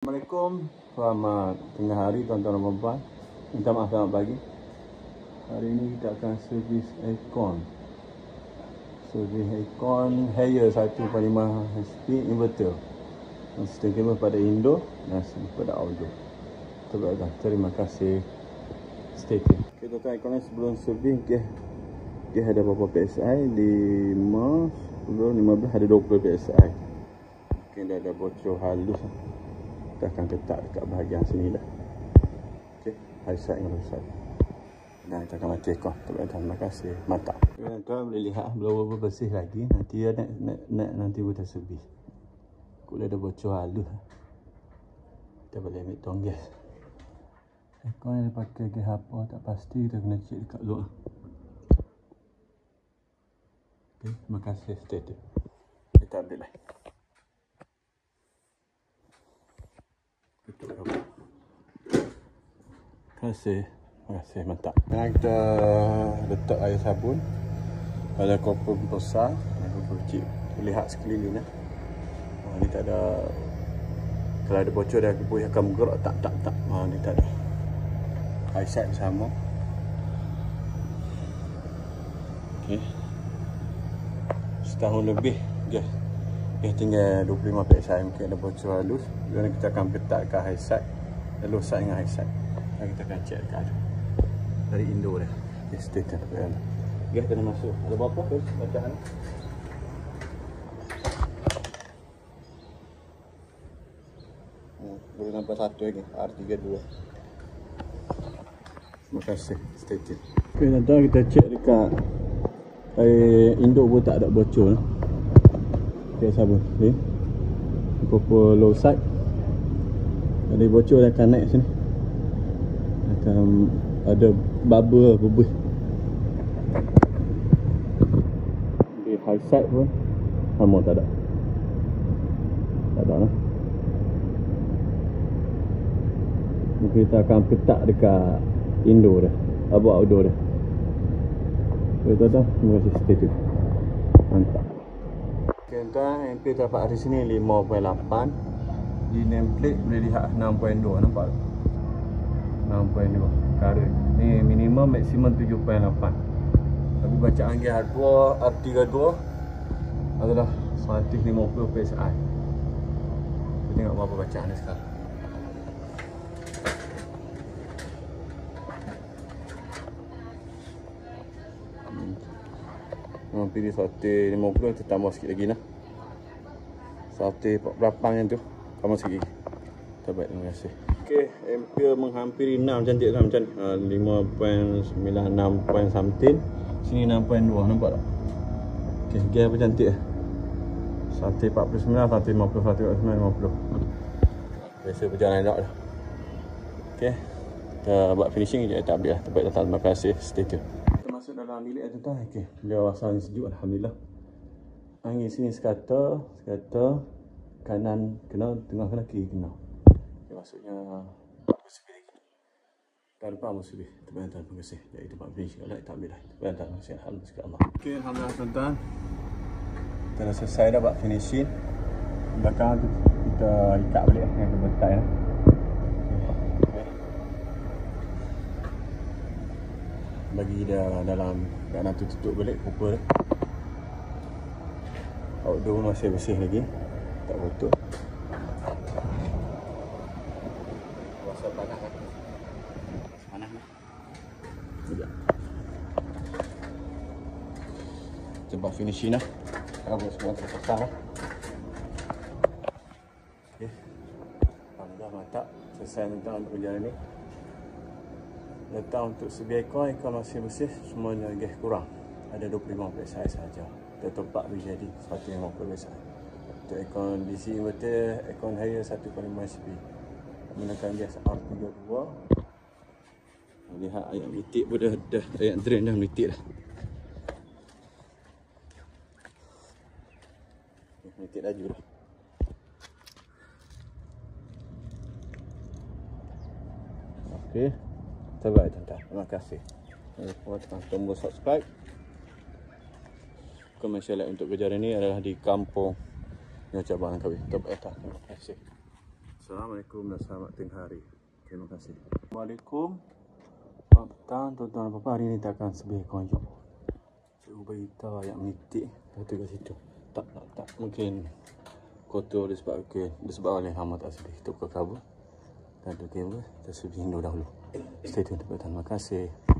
Assalamualaikum, selamat tengah hari tuan-tuan dan puan-puan. Minta maaf selamat pagi. Hari ini kita akan servis aircon. Servis aircon Haier 1.5 HP inverter. Sistem kabel pada Indo dan pada Audio. Terima kasih. Stay tune. Okay, tuan-tuan, aircon ni sebelum servis dia ada berapa PSI? 5, 10, 15, ada 20 PSI. Mungkin dia ada bocor halus. Kita akan letak dekat bahagian sini dah. Okey, highlight dengan besar. Dan kita akan mati aircon. Terima kasih. Mantap. Tuan-tuan boleh lihat belum bersih lagi. Nanti dia nanti kita servis. Kalau ada bocor halus, kita boleh ambil tong gas. Aircon yang pakai gas apa tak pasti, kita kena cek dekat luar. Okey, terima kasih. Stay tune. Kita ambil lah. Terima kasih, mantap. Sekarang kita letak air sabun pada koper besar dan koper kecil. Lihat sekeliling ni. Ni tak ada, kalau ada bocor dia akan bergerak tak. Ni tak ada. High side sama. Okey. Setahun lebih gas tinggal 25 PSI, mungkin ada bocor halus. Jadi kita akan letakkan high side, low side dengan high side. Dan kita akan check dekat dari Indo dah. Okay, stay tune. Gas kena masuk. Ada berapa ke bacaan? Boleh nampak satu lagi, R32. Terima kasih. Stay tune. Okay, tuan-tuan, kita check dekat Indo pun tak ada bocor. Okay, sabun ni koper low side. Ada bocor, dia akan naik sini, akan ada bubble bubuh. Di high side pun sama, tak ada lah. Mungkin kita akan petak dekat Indo dah, abang outdoor dah. Okay, tuan-tuan, terima kasih. Stay tune. Mantap. Okay, tuan, MP terdapat di sini 5.8. Di nameplate boleh lihat 6.2. Nampak? 6.2 current. Ni minimum maksimum 7.8. Tapi bacaan gas hardware R32 adalah 150 PSI. Kita tengok berapa bacaan ni sekarang. Pilih 150, kita tambah sikit lagi lah. 148 yang tu tambah sikit. Terbaik, terima kasih. Okey, ampere menghampiri 6 cantik lah macam ni. 5.96 point something. Sini 6.2, nampak tak? Okey, gas pun cantik lah. 149, 150, 149, 50. Biasa berjalan elok dah. Okey, kita buat finishing je, tak habis lah. Terbaik, terima kasih. Stay tune. Masuk dalam bilik tuan-tuan. Okey, dia rasa ni sejuk, alhamdulillah. Angin sini sekata, kanan kena, tengah kena, kiri kena. Okay, maksudnya bersih lagi. Tahun depan bersih. Terima kasih. Jadi tempat finish kalau tak ambil dah. Terima kasih. Alhamdulillah. Okey, alhamdulillah tuan-tuan. Kita dah selesai dah buat finishing. Belakang tu kita ikat balik dengan kabel tie lah. Bagi dia dalam keadaan tu, tutup balik koper dia. Outdoor masih bersih lagi, tak kotor. Rasa panas kan? Panas lah. Sekejap. Coba finishing lah. Kabel semua tersasar lah. Okay, alhamdulillah mantap. Selesai tentang untuk perjalanan ni. Letak untuk sebiar aircon masih bersih, semuanya gas kurang. Ada 25 PSI sahaja. Kita top up jadi 150 PSI. Untuk aircon DC inverter, aircon Haier 1.5 HP. Menggunakan gas R32. Lihat ayat menitik pun dah ayat drain dah menitik dah. Menitik laju dah. Okey. Terbaik tuan-tuan. Terima kasih. Jangan lupa tekan tombol subscribe. Komersial untuk kejadian ini adalah di kampung Nyocha Barangkawi. Terbaik. Terima kasih. Assalamualaikum dan selamat tengah hari. Terima kasih. Assalamualaikum. Tuan-tuan dan puan-puan, hari ni kita akan sebih ekor jom. Cikgu beritahu ayat menitik. Lepas tu kat situ. Tak. Mungkin kotor disebab oleh hama tak sebih. Kita buka kabel. Dan tu kabel. Kita sebih Hindu dahulu. Stay tune. Terima kasih.